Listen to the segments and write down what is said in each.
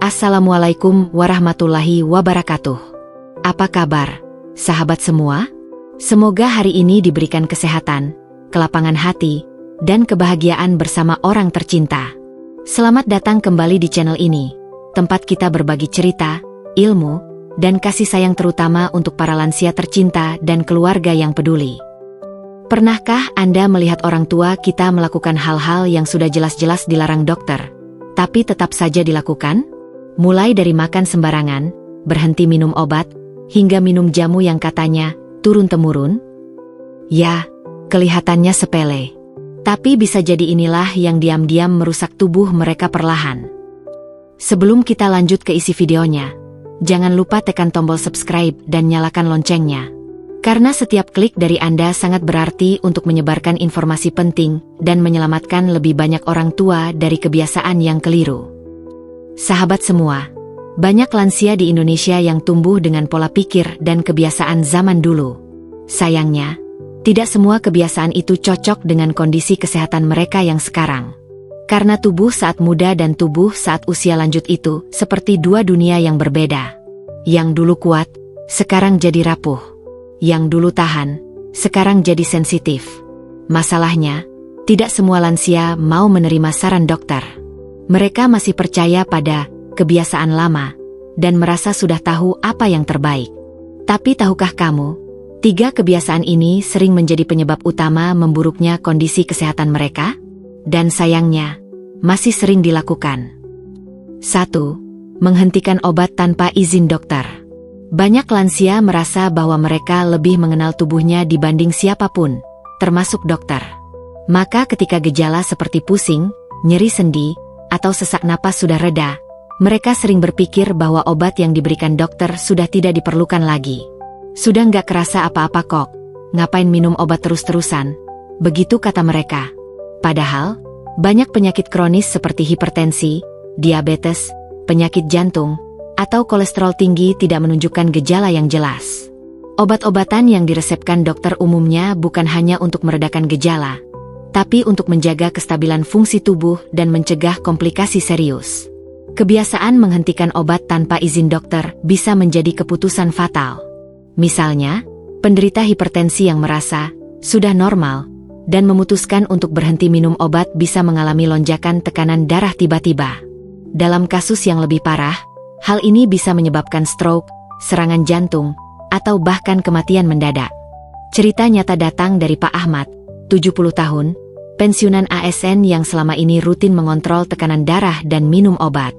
Assalamualaikum warahmatullahi wabarakatuh. Apa kabar, sahabat semua? Semoga hari ini diberikan kesehatan, kelapangan hati, dan kebahagiaan bersama orang tercinta. Selamat datang kembali di channel ini, tempat kita berbagi cerita, ilmu, dan kasih sayang terutama untuk para lansia tercinta dan keluarga yang peduli. Pernahkah Anda melihat orang tua kita melakukan hal-hal yang sudah jelas-jelas dilarang dokter, tapi tetap saja dilakukan? Mulai dari makan sembarangan, berhenti minum obat, hingga minum jamu yang katanya turun-temurun? Ya, kelihatannya sepele. Tapi bisa jadi inilah yang diam-diam merusak tubuh mereka perlahan. Sebelum kita lanjut ke isi videonya, jangan lupa tekan tombol subscribe dan nyalakan loncengnya. Karena setiap klik dari Anda sangat berarti untuk menyebarkan informasi penting dan menyelamatkan lebih banyak orang tua dari kebiasaan yang keliru. Sahabat semua, banyak lansia di Indonesia yang tumbuh dengan pola pikir dan kebiasaan zaman dulu. Sayangnya, tidak semua kebiasaan itu cocok dengan kondisi kesehatan mereka yang sekarang. Karena tubuh saat muda dan tubuh saat usia lanjut itu seperti dua dunia yang berbeda. Yang dulu kuat, sekarang jadi rapuh. Yang dulu tahan, sekarang jadi sensitif. Masalahnya, tidak semua lansia mau menerima saran dokter. Mereka masih percaya pada kebiasaan lama dan merasa sudah tahu apa yang terbaik. Tapi tahukah kamu, 3 kebiasaan ini sering menjadi penyebab utama memburuknya kondisi kesehatan mereka? Dan sayangnya, masih sering dilakukan. 1. Menghentikan obat tanpa izin dokter. Banyak lansia merasa bahwa mereka lebih mengenal tubuhnya dibanding siapapun, termasuk dokter. Maka ketika gejala seperti pusing, nyeri sendi, atau sesak napas sudah reda, mereka sering berpikir bahwa obat yang diberikan dokter sudah tidak diperlukan lagi. Sudah nggak kerasa apa-apa kok, ngapain minum obat terus-terusan? Begitu kata mereka. Padahal, banyak penyakit kronis seperti hipertensi, diabetes, penyakit jantung, atau kolesterol tinggi tidak menunjukkan gejala yang jelas. Obat-obatan yang diresepkan dokter umumnya bukan hanya untuk meredakan gejala, tapi untuk menjaga kestabilan fungsi tubuh dan mencegah komplikasi serius. Kebiasaan menghentikan obat tanpa izin dokter bisa menjadi keputusan fatal. Misalnya, penderita hipertensi yang merasa sudah normal dan memutuskan untuk berhenti minum obat bisa mengalami lonjakan tekanan darah tiba-tiba. Dalam kasus yang lebih parah, hal ini bisa menyebabkan stroke, serangan jantung, atau bahkan kematian mendadak. Cerita nyata datang dari Pak Ahmad, 70 tahun, pensiunan ASN yang selama ini rutin mengontrol tekanan darah dan minum obat.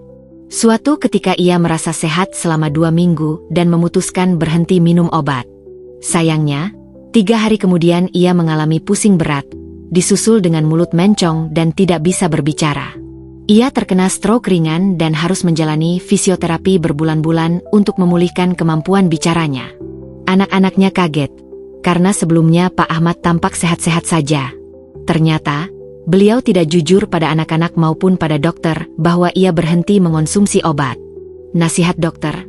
Suatu ketika ia merasa sehat selama 2 minggu dan memutuskan berhenti minum obat. Sayangnya, 3 hari kemudian ia mengalami pusing berat, disusul dengan mulut mencong dan tidak bisa berbicara. Ia terkena stroke ringan dan harus menjalani fisioterapi berbulan-bulan untuk memulihkan kemampuan bicaranya. Anak-anaknya kaget, karena sebelumnya Pak Ahmad tampak sehat-sehat saja. Ternyata, beliau tidak jujur pada anak-anak maupun pada dokter bahwa ia berhenti mengonsumsi obat. Nasihat dokter,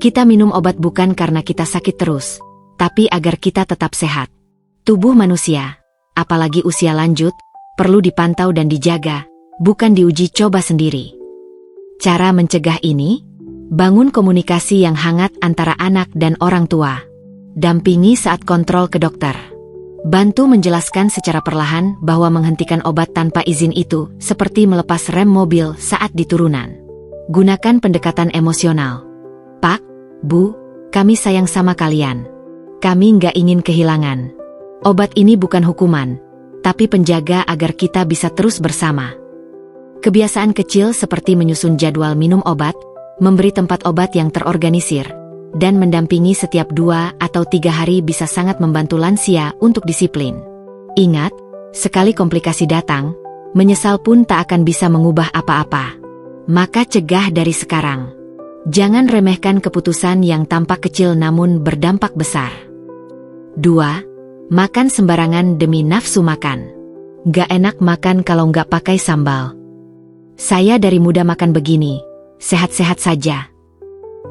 kita minum obat bukan karena kita sakit terus, tapi agar kita tetap sehat. Tubuh manusia, apalagi usia lanjut, perlu dipantau dan dijaga, bukan diuji coba sendiri. Cara mencegah ini, bangun komunikasi yang hangat antara anak dan orang tua. Dampingi saat kontrol ke dokter. Bantu menjelaskan secara perlahan bahwa menghentikan obat tanpa izin itu seperti melepas rem mobil saat di turunan. Gunakan pendekatan emosional. Pak, Bu, kami sayang sama kalian. Kami nggak ingin kehilangan. Obat ini bukan hukuman, tapi penjaga agar kita bisa terus bersama. Kebiasaan kecil seperti menyusun jadwal minum obat, memberi tempat obat yang terorganisir, dan mendampingi setiap 2 atau 3 hari bisa sangat membantu lansia untuk disiplin. Ingat, sekali komplikasi datang, menyesal pun tak akan bisa mengubah apa-apa. Maka cegah dari sekarang. Jangan remehkan keputusan yang tampak kecil namun berdampak besar. 2. Makan sembarangan demi nafsu makan. Gak enak makan kalau gak pakai sambal. Saya dari muda makan begini, sehat-sehat saja.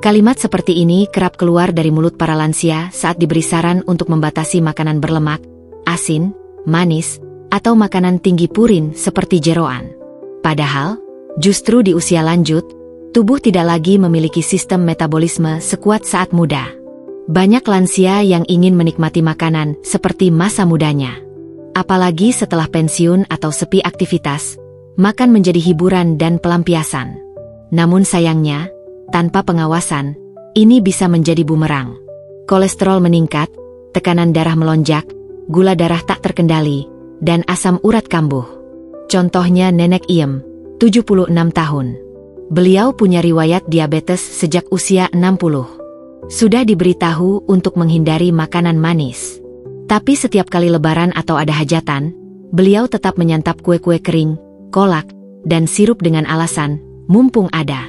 Kalimat seperti ini kerap keluar dari mulut para lansia saat diberi saran untuk membatasi makanan berlemak, asin, manis, atau makanan tinggi purin seperti jeroan. Padahal, justru di usia lanjut, Tubuh tidak lagi memiliki sistem metabolisme sekuat saat muda. Banyak lansia yang ingin menikmati makanan seperti masa mudanya. Apalagi setelah pensiun atau sepi aktivitas, makan menjadi hiburan dan pelampiasan. Namun sayangnya, tanpa pengawasan, ini bisa menjadi bumerang. Kolesterol meningkat, tekanan darah melonjak, gula darah tak terkendali, dan asam urat kambuh. Contohnya Nenek Iem, 76 tahun. Beliau punya riwayat diabetes sejak usia 60. Sudah diberitahu untuk menghindari makanan manis. Tapi setiap kali lebaran atau ada hajatan, beliau tetap menyantap kue-kue kering, kolak, dan sirup dengan alasan, mumpung ada.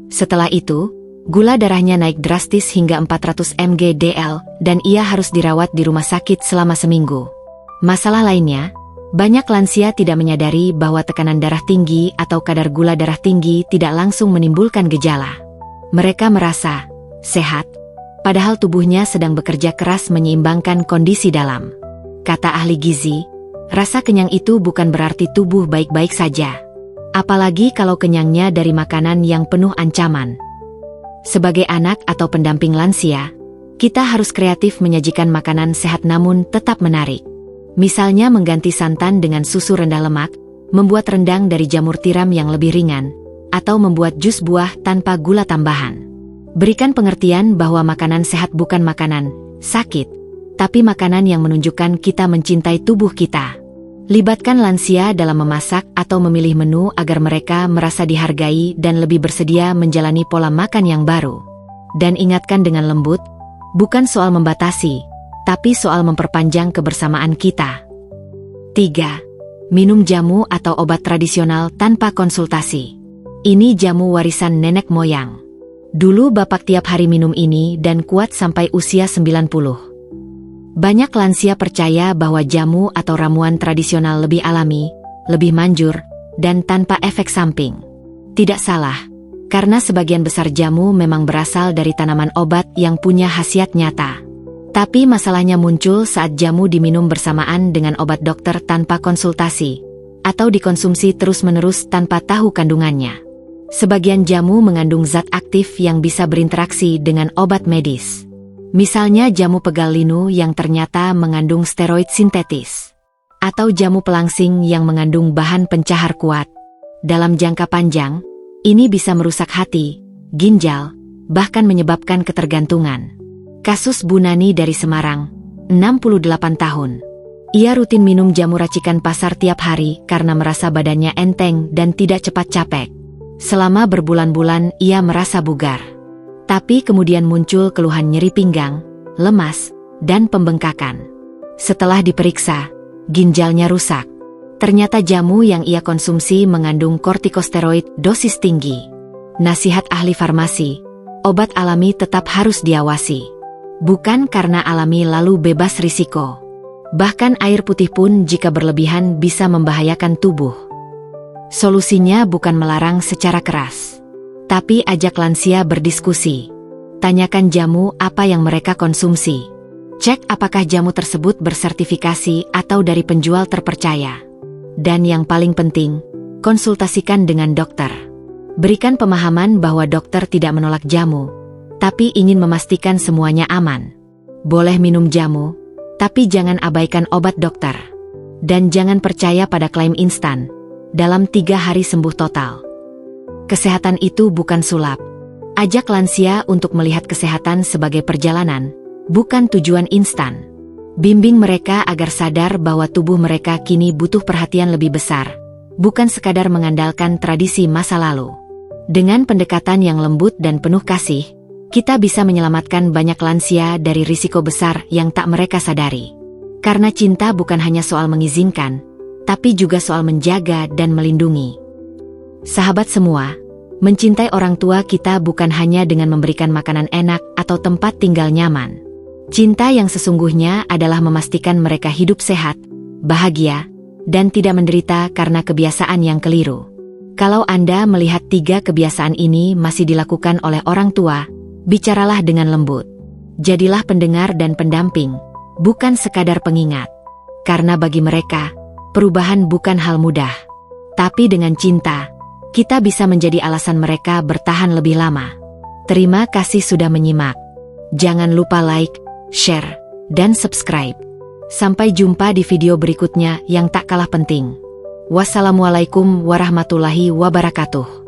Setelah itu, gula darahnya naik drastis hingga 400 mg/dl dan ia harus dirawat di rumah sakit selama seminggu. Masalah lainnya, banyak lansia tidak menyadari bahwa tekanan darah tinggi atau kadar gula darah tinggi tidak langsung menimbulkan gejala. Mereka merasa sehat, padahal tubuhnya sedang bekerja keras menyeimbangkan kondisi dalam. Kata ahli gizi, rasa kenyang itu bukan berarti tubuh baik-baik saja. Apalagi kalau kenyangnya dari makanan yang penuh ancaman. Sebagai anak atau pendamping lansia, kita harus kreatif menyajikan makanan sehat namun tetap menarik. Misalnya mengganti santan dengan susu rendah lemak, membuat rendang dari jamur tiram yang lebih ringan, atau membuat jus buah tanpa gula tambahan. Berikan pengertian bahwa makanan sehat bukan makanan sakit, tapi makanan yang menunjukkan kita mencintai tubuh kita. Libatkan lansia dalam memasak atau memilih menu agar mereka merasa dihargai dan lebih bersedia menjalani pola makan yang baru. Dan ingatkan dengan lembut, bukan soal membatasi, tapi soal memperpanjang kebersamaan kita. 3. Minum jamu atau obat tradisional tanpa konsultasi. Ini jamu warisan nenek moyang. Dulu bapak tiap hari minum ini dan kuat sampai usia 90. Banyak lansia percaya bahwa jamu atau ramuan tradisional lebih alami, lebih manjur, dan tanpa efek samping. Tidak salah, karena sebagian besar jamu memang berasal dari tanaman obat yang punya khasiat nyata. Tapi masalahnya muncul saat jamu diminum bersamaan dengan obat dokter tanpa konsultasi, atau dikonsumsi terus-menerus tanpa tahu kandungannya. Sebagian jamu mengandung zat aktif yang bisa berinteraksi dengan obat medis. Misalnya jamu pegal linu yang ternyata mengandung steroid sintetis. Atau jamu pelangsing yang mengandung bahan pencahar kuat. Dalam jangka panjang, ini bisa merusak hati, ginjal, bahkan menyebabkan ketergantungan. Kasus Bu Nani dari Semarang, 68 tahun. Ia rutin minum jamu racikan pasar tiap hari karena merasa badannya enteng dan tidak cepat capek. Selama berbulan-bulan ia merasa bugar. Tapi kemudian muncul keluhan nyeri pinggang, lemas, dan pembengkakan. Setelah diperiksa, ginjalnya rusak. Ternyata jamu yang ia konsumsi mengandung kortikosteroid dosis tinggi. Nasihat ahli farmasi, obat alami tetap harus diawasi. Bukan karena alami lalu bebas risiko. Bahkan air putih pun jika berlebihan bisa membahayakan tubuh. Solusinya bukan melarang secara keras, tapi ajak lansia berdiskusi. Tanyakan jamu apa yang mereka konsumsi. Cek apakah jamu tersebut bersertifikasi atau dari penjual terpercaya. Dan yang paling penting, konsultasikan dengan dokter. Berikan pemahaman bahwa dokter tidak menolak jamu, tapi ingin memastikan semuanya aman. Boleh minum jamu, tapi jangan abaikan obat dokter. Dan jangan percaya pada klaim instan, dalam 3 hari sembuh total. Kesehatan itu bukan sulap. Ajak lansia untuk melihat kesehatan sebagai perjalanan, bukan tujuan instan. Bimbing mereka agar sadar bahwa tubuh mereka kini butuh perhatian lebih besar, bukan sekadar mengandalkan tradisi masa lalu. Dengan pendekatan yang lembut dan penuh kasih, kita bisa menyelamatkan banyak lansia dari risiko besar yang tak mereka sadari. Karena cinta bukan hanya soal mengizinkan, tapi juga soal menjaga dan melindungi. Sahabat semua, mencintai orang tua kita bukan hanya dengan memberikan makanan enak atau tempat tinggal nyaman. Cinta yang sesungguhnya adalah memastikan mereka hidup sehat, bahagia, dan tidak menderita karena kebiasaan yang keliru. Kalau Anda melihat 3 kebiasaan ini masih dilakukan oleh orang tua, bicaralah dengan lembut. Jadilah pendengar dan pendamping, bukan sekadar pengingat. Karena bagi mereka, perubahan bukan hal mudah. Tapi dengan cinta, kita bisa menjadi alasan mereka bertahan lebih lama. Terima kasih sudah menyimak. Jangan lupa like, share, dan subscribe. Sampai jumpa di video berikutnya yang tak kalah penting. Wassalamualaikum warahmatullahi wabarakatuh.